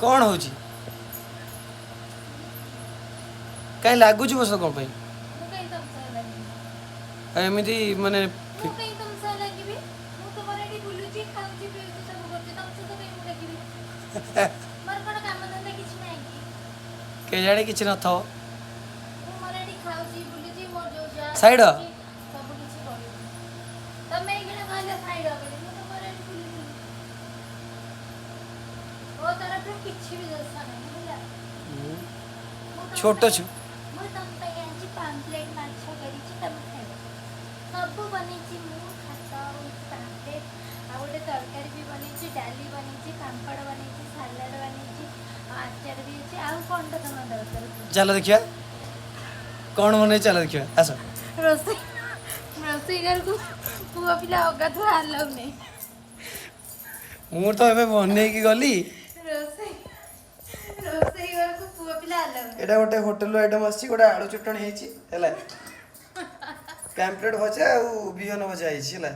कौन हो कहीं लगुच बस कौन पाई ମୁଁ କାଇଁ ତମ ସହ ଲାଗିବି एमती माने ମୁଁ କାଇଁ ତମ ସହ ଲାଗିବି ମୁଁ ତମର ଏଠି ବୁଲୁଛି ଖାଉଛି ପିଉଛି ସବୁ କରୁଛି ତମ ସହିତ କାଇଁ ମୁଁ ଲାଗିବି ମୋର କ'ଣ କାମ ଧନ୍ଦା କିଛି ନାହିଁ କି के जाने किसी न था ମୁଁ ମୋର ଏଠି ଖାଉଛି ବୁଲୁଛି ମୋର ଯୋଉ ଯାହା ସାଇଡ କରୁଛି, ସବୁ କିଛି କରୁଛି ତମେ ଏଇଖିଣା କହିଲ ସାଇଡ ବୋଲି ମୁଁ ତ ମୋର ଏଠି ବୁଲୁଥିଲି ମୋ ତରଫରୁ କିଛି ବି ଦୋଷ ନାହିଁ ହେଲା ମୁଁ ତମ छोट ପାଇଁ- छु ମୁଁ ତମ ପାଇଁ ଆଜି ପାମ୍ପଲେଟ୍ ମାଛ କରିଛି ତମେ ଖାଇବ ସବୁ ବନେଇଛି ମୁଁ ଭାତ ପାମ୍ପଲେଟ୍ ଆଉ ଗୋଟେ ତରକାରୀ ବି ବନେଇଛି ଡାଲି ବନେଇଛି ପାମ୍ପଡ଼ ବନେଇଛି ସାଲାଡ଼ ବନେଇଛି ଆଉ ଆଚାର ବି ଅଛି ଆଉ କ'ଣଟା ତମ ଦରକାର चल देखिया कौन बने चल देखिया आस ରୋଷେଇ ରୋଷେଇ ଘରକୁ ପୁଅ ପିଲା ଅଗାଧୁ ଆଲାଉ ନାହିଁ ମୁଁ ତ ଏବେ ବନେଇକି ଗଲି ରୋଷେଇ ରୋଷେଇ ଘରକୁ ପୁଅ ପିଲା ଆଲାଉ ନାହିଁ ଏଟା ଗୋଟେ ହୋଟେଲ ଆଇଟମ ଆସିଛି ଗୋଟେ ଆଳୁ ଚଟଣି ହେଇଛି ହେଲା ପାମ୍ପଲେଟ୍ ଭଜା ଆଉ ବିହନ ଭଜା ହେଇଛି ହେଲା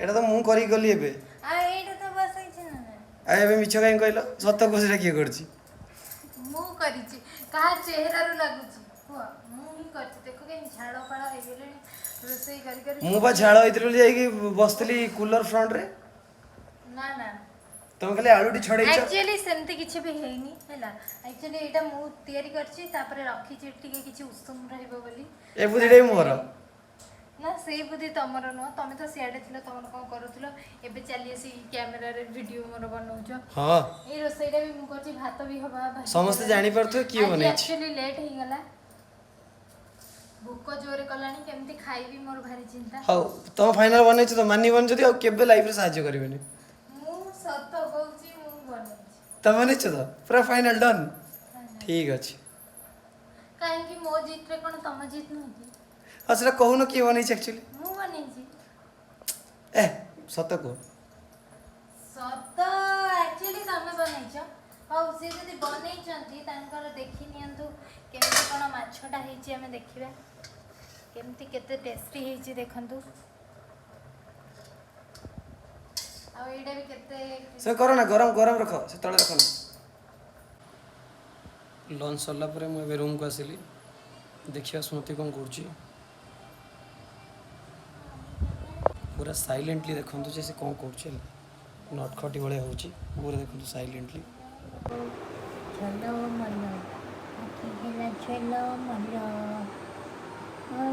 ଏଟା ତ ମୁଁ କରିକି ଗଲି ଏବେ ଆଉ ଏଇଟା ତ ବସେଇଛି ନା ନାହିଁ ଆଉ ଏବେ ମିଛ କାହିଁ କହିଲ ସତ କୋସିଟା କିଏ କରିଛି ମୁଁ କରିଛି କାହା ଚେହେରାରୁ ଲାଗୁଛି କୁହ ମୁଁ ହିଁ କରିଛି ଦେଖ କେମିତି ଝାଳ ଫାଳ ହେଇଗଲେଣି ରୋଷେଇ କରି କରି ମୁଁ ବା ଝାଳ ହେଇଥିଲି ବୋଲି ଯାଇକି ବସିଥିଲି କୁଲର ଫ୍ରଣ୍ଟରେ ନା ନା ତମେ ଖାଲି ଆଳୁଟି ଛଡେଇଛ ଆକ୍ଚୁଆଲି ସେମିତି କିଛି ବି ହେଇନି ହେଲା ଆକ୍ଚୁଆଲି ଏଇଟା ମୁଁ ତିଆରି କରିଛି ତାପରେ ରଖିଛି ଟିକେ କିଛି ଉଷୁମ ରହିବ ବୋଲି ଏ ବୁଦ୍ଧିଟା ବି ମୋର ନା ସେଇ ବୁଦ୍ଧି ତମର ନୁହଁ ତମେ ତ ସିଆଡ଼େ ଥିଲ ତମର କ'ଣ କରୁଥିଲ ଏବେ ଚାଲି ଆସି କ୍ୟାମେରାରେ ଭିଡ଼ିଓ ମୋର ବନଉଛ ହଁ ଏଇ ରୋଷେଇଟା ବି ମୁଁ କରୁଛି ଭାତ ବି ହବା ସମସ୍ତେ ଜାଣିପାରୁଥିବେ କିଏ ବନେଇଛି ଆକ୍ଚୁଆଲି ଲେଟ୍ ହେଇଗଲା ଭୋକ ଜୋରେ କଲାଣି କେମିତି ଖାଇବି ମୋର ଭାରି ଚିନ୍ତା ହଉ ତମ ଫାଇନାଲ ବନେଇଛ ତ ମାନିବନି ଯଦି ଆଉ କେବେ ଲାଇଫରେ ସାହାଯ୍ୟ କରିବେନି ମୁଁ ସତ କହୁଛି ମୁଁ ବନେଇଛି ତମେ ବନେଇଛ ତ ପୁରା ଫାଇନାଲ ଡନ୍ ଠିକ ଅଛି କାହିଁକି ମୋ ଜିତରେ କ'ଣ ତମ ଜିତ ନୁହେଁ କି ଆଉ ସେଟା କହୁନ କିଏ ବନେଇଛି ଆକ୍ଚୁଆଲି ମୁଁ ବନେଇଛି ଏ ସତ କୁହ ସତ ଆକ୍ଚୁଆଲି ତମେ ବନେଇଛ ହଉ ସେ ଯଦି ବନେଇଛନ୍ତି ତାଙ୍କର ଦେଖି ନିଅନ୍ତୁ କେମିତି କ'ଣ ମାଛଟା ହେଇଛି ଆମେ ଦେଖିବା କେମିତି କେତେ ଟେଷ୍ଟି ହେଇଛି ଦେଖନ୍ତୁ ଆଉ ଏଇଟା ବି କେତେ ସେ କର ନା ଗରମ ଗରମ ରଖ ସେ ତଳେ ରଖ ନା ଲଞ୍ଚ ସରିଲା ପରେ ମୁଁ ଏବେ ରୁମକୁ ଆସିଲି ଦେଖିବା ସ୍ମୃତି କ'ଣ କରୁଛି ପୁରା ସାଇଲେଣ୍ଟଲି ଦେଖନ୍ତୁ ଯେ ସେ କ'ଣ କରୁଛି ହେଲା ନଟଖଟି ଭଳିଆ ହେଉଛି ପୁରା ଦେଖନ୍ତୁ ସାଇଲେଣ୍ଟଲି ଝଲ ମଲ ଆଖି ହେଲା ଝଲ ମଲ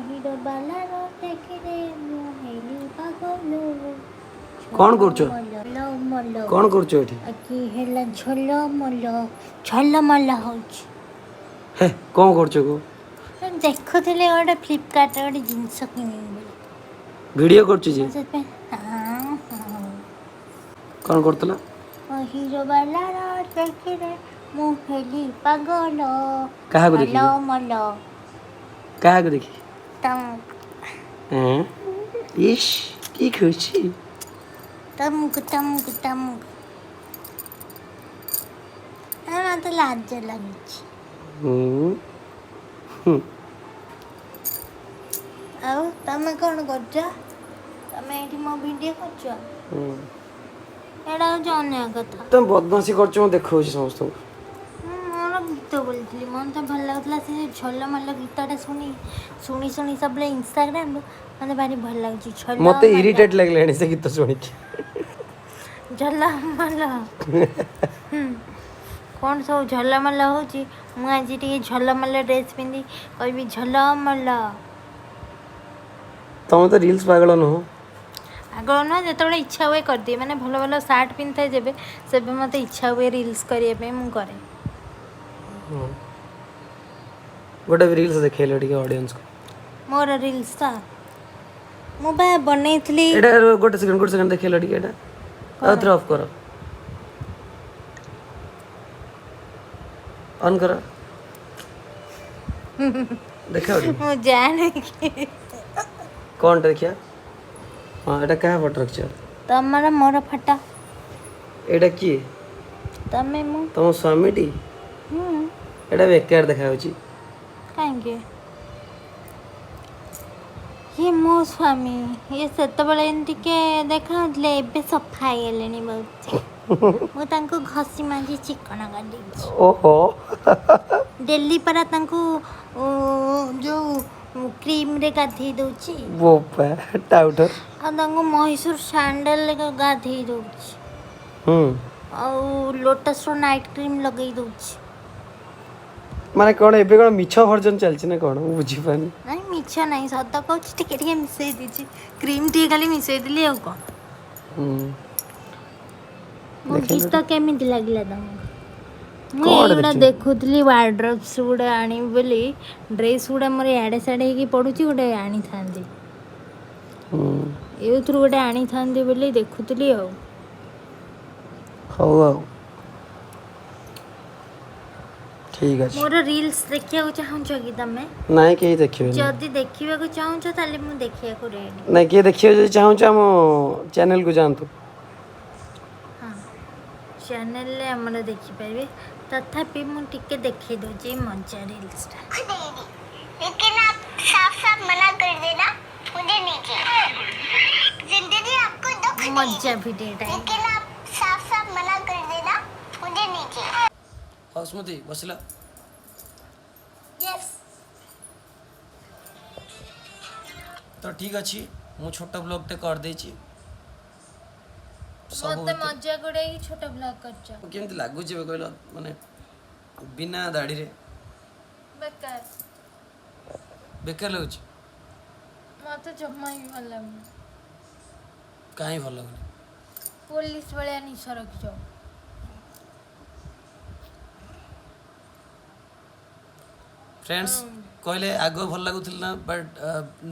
ହିରୋ ବାଲାର ଦେଖିରେ ମୁଁ ହେଲି ପାଗଲ କ'ଣ କରୁଛ ଝଲ ମଲ କ'ଣ କରୁଛ ଏଠି ଆଖି ହେଲା ଝଲ ମଲ ହେଉଛି ହେ କ'ଣ କରୁଛ କୁହ ଦେଖୁଥିଲି ଗୋଟେ ଫ୍ଲିପକାର୍ଟରେ ଗୋଟେ ଜିନିଷ କିଣିବି ବୋଲି ଭିଡ଼ିଓ କରୁଛୁ ଯେ ମୁଁ ସେଥିପାଇଁ ହଁ କ'ଣ କରୁଥିଲ ହିରୋ ବାଲାର ଦେଖିରେ ମୁଁ ହେଲି ପାଗଲ କାହାକୁ ଝଲ ଦେଖିକି ମଲ କାହାକୁ ଦେଖି ତମକୁ ଇସ୍ କି ଖୁସି ତମକୁ ମତେ ଲାଜ ଲାଗୁଛି ଆଉ ତମେ କ'ଣ କରୁଛ ତମେ ଏଇଠି ମୋ ଭିଡ଼ିଓ କରୁଛ ଏଇଟା ହେଉଛି ଅନ୍ୟ କଥା ତମେ ବଦମାସି କରୁଛ ମୁଁ ଦେଖାଉଛି ସମସ୍ତଙ୍କୁ ମୁଁ ମୋର ଗୀତ ବୋଲିଥିଲି ମୋତେ ତ ଭଲ ଲାଗୁଥିଲା ସେ ଝଲ ମଲ ଗୀତଟା ଶୁଣି ସବୁବେଳେ ଇନଷ୍ଟାଗ୍ରାମରୁ ମୋତେ ଭାରି ଭଲ ଲାଗୁଛି ମତେ ଇରିଟେଟ୍ ଲାଗିଲାଣି ସେ ଗୀତ ଶୁଣିକି ଝଲ ମଲ କ'ଣ ସବୁ ଝଲମଲ ହେଉଛି ମୁଁ ଆଜି ଟିକେ ଝଲମଲ ଡ୍ରେସ୍ ପିନ୍ଧି କହିବି ଝଲମଲ ତମେ ତ ରିଲ୍ସ ପାଗଳ ନୁହଁ ଆଗ ନୁହଁ ଯେତେବେଳେ ଇଚ୍ଛା ହୁଏ କରିଦିଏ ମାନେ ଭଲ ଭଲ ସାର୍ଟ ପିନ୍ଧିଥାଏ ଯେବେ ସେବେ ମୋତେ ଇଚ୍ଛା ହୁଏ ରିଲ୍ସ କରିବା ପାଇଁ ମୁଁ କରେ ଗୋଟେ ବି ରିଲ୍ସ ଦେଖେଇଲେ ଟିକେ ଅଡ଼ିଏନ୍ସକୁ ମୋର ରିଲ୍ସ ତ ମୁଁ ବା ବନେଇଥିଲି ଏଇଟା ଗୋଟେ ସେକେଣ୍ଡ ଦେଖେଇଲ ଟିକେ ଏଇଟା ଆଉଥରେ ଅଫ୍ କର ଅନ୍ କର ଦେଖାଅ ମୁଁ ଜାଣେ କ'ଣଟା ଦେଖିବା ହଁ ଏଇଟା କାହା ଫଟୋ ରଖିଛ ତମର ମୋର ଫଟୋ ଏଇଟା କିଏ ତମେ ମୁଁ ତମ ସ୍ୱାମୀଟି ଏଇଟା ବେକାର ଦେଖାଯାଉଛି କାହିଁକି ये मो स्वामी ये ସେତେବେଳେ ଟିକେ ଦେଖାଉଥିଲେ ଏବେ ସଫା ହେଇଗଲେଣି ବହୁତ ମୁଁ ତାଙ୍କୁ ଘଷି ମାଜି ଚିକଣ କରିଦେଇଛି ओहो ଡେଲି ପରା ତାଙ୍କୁ ଯେଉଁ କ୍ରିମ୍ରେ ଗାଧେଇ ଦେଉଛି वो टाउटर ଆଉ ତାଙ୍କୁ ମହୀଶୂର ସ୍ୟାଣ୍ଡେଲରେ ଗାଧେଇ ଦେଉଛି ଆଉ ଲୋଟସ୍ର ନାଇଟ୍ କ୍ରିମ୍ ଲଗେଇ ଦେଉଛି माने कौन एबे कौन मिछ भर्जन चलछि ना कौन ମୁଁ ବୁଝିପାରୁନି ନାଇଁ ମିଛ ନାହିଁ ସତ କହୁଛି ଟିକେ ଟିକେ ମିଶେଇ ଦେଇଛି କ୍ରିମ୍ ଟିକେ ଖାଲି ମିଶେଇ ଦେଲି ଆଉ କ'ଣ ମୋ ଗୀତ କେମିତି ଲାଗିଲା ତମକୁ ମୁଁ କ'ଣ ଏଇଗୁଡ଼ା ଦେଖିଛୁ? ଦେଖୁଥିଲି ୱାର୍ଡ୍ରୋବ୍ସ ଗୁଡ଼ା ଆଣିବି ବୋଲି ଡ୍ରେସ୍ ଗୁଡ଼ା ମୋର ଇଆଡ଼େ ସିଆଡ଼େ ହେଇକି ପଡ଼ୁଛି ଗୋଟେ ଆଣିଥାନ୍ତି ଏଇଥିରୁ ଗୋଟେ ଆଣିଥାନ୍ତି ବୋଲି ଦେଖୁଥିଲି ଆଉ ହଉ ଆଉ ଠିକ୍ ଅଛି ମୋର ରିଲ୍ସ ଦେଖିବାକୁ ଚାହୁଁଛ କି ତମେ ନାଇଁ କେହି ଦେଖିବେନି ଯଦି ଦେଖିବାକୁ ଚାହୁଁଛ ତାହେଲେ ମୁଁ ଦେଖିବାକୁ ରେଡ଼ି ନାଇଁ କିଏ ଦେଖିବାକୁ ଯଦି ଚାହୁଁଛ ଆମ ଚ୍ୟାନେଲକୁ ଯାଆନ୍ତୁ ହଁ ଚ୍ୟାନେଲରେ ଆମର ଦେଖିପାରିବେ ତଥାପି ମୁଁ ଟିକେ ଦେଖେଇ ଦେଉଛି ଏଇ ମଜା ରିଲ୍ସଟା लेकिन आप साफ साफ मना कर देना मुझे नहीं चाहिए जिंदगी आपको दुख देगी मजा ଭିଡ଼ିଓଟା लेकिन आप साफ साफ मना कर देना मुझे नहीं चाहिए ହଉ ସ୍ମୃତି ବସିଲା यस ତ ଠିକ୍ ଅଛି ମୁଁ ଛୋଟ ବ୍ଲଗ୍ଟେ କରିଦେଇଛି ସବୁ ମତେ ମଜା ଗୁଡ଼ାକି ଛୋଟ ବ୍ଲଗ୍ କରିଛ କେମିତି ଲାଗୁଛି ଏବେ କହିଲ ମାନେ ବିନା ଦାଢ଼ିରେ ବେକାର ବେକାର ଲାଗୁଛି ମତେ ଜମା ବି ଭଲ ଲାଗୁନି କାହିଁ ଭଲ ଲାଗୁନି ପୋଲିସ ଭଳିଆ ନିଶ ରଖିଛ ଫ୍ରେଣ୍ଡସ୍ କହିଲେ ଆଗ ଭଲ ଲାଗୁଥିଲା ନା ବଟ୍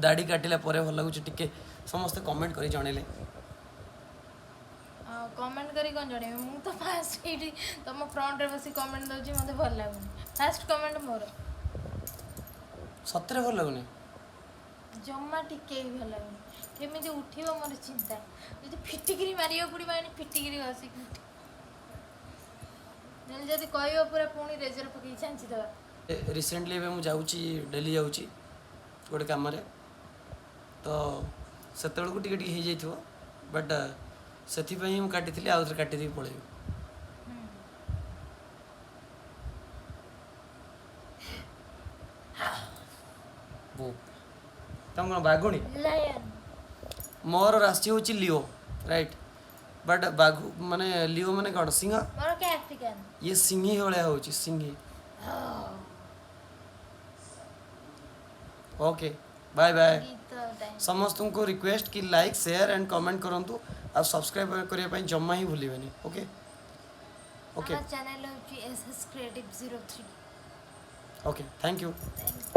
ଦାଢ଼ି କାଟିଲା ପରେ ଭଲ ଲାଗୁଛି ଟିକେ ସମସ୍ତେ କମେଣ୍ଟ କରି ଜଣେଇଲେ କମେଣ୍ଟ କରି କ'ଣ ଜଣେଇବି ମୁଁ ତ ଫାଷ୍ଟ ଏଇଠି ତମ ଫ୍ରଣ୍ଟରେ ବସି କମେଣ୍ଟ ଦେଉଛି ମୋତେ ଭଲ ଲାଗୁନି ଫାଷ୍ଟ କମେଣ୍ଟ ମୋର ସତରେ ଭଲ ଲାଗୁନି ଜମା ଟିକେ ବି ଭଲ ଲାଗୁନି କେମିତି ଉଠିବ ମୋର ଚିନ୍ତା ଯଦି ଫିଟିକିରି ମାରିବାକୁ ପଡ଼ିବ ଆଣି ଫିଟିକିରି ବସିକି ନହେଲେ ଯଦି କହିବ ପୁରା ପୁଣି ରେଜର ପକେଇ ଚାଞ୍ଚିଦେବା ରିସେଣ୍ଟଲି ଏବେ ମୁଁ ଯାଉଛି ଡେଲି ଯାଉଛି ଗୋଟେ କାମରେ ତ ସେତେବେଳକୁ ଟିକେ ଟିକେ ହେଇଯାଇଥିବ ବଟ୍ ସେଥିପାଇଁ ମୁଁ କାଟିଥିଲି ଆଉ ଥରେ କାଟିଦେଇକି ପଳେଇବି ତମ କ'ଣ ବାଘୁଣୀ ଲାୟନ ମୋର ରାଶି ହେଉଛି ଲିଓ ରାଇଟ୍ ବଟ୍ ବାଘୁ ମାନେ ଲିଓ ମାନେ କ'ଣ ସିଂହ ମୋର କ୍ୟାପ୍ରିକାନ ଇଏ ସିଂହୀ ଭଳିଆ ହେଉଛି ସିଂହୀ ओके बाय बाय ଗୀତ ଟାଇମ୍ समस्त को रिक्वेस्ट कि लाइक शेयर एंड कमेंट करंतु और सब्सक्राइब करिया ପାଇଁ जम्मा ही भूलिबेनी ओके ओके ଆମ ଚ୍ୟାନେଲ ହେଉଛି SS Creative 03 okay thank you thank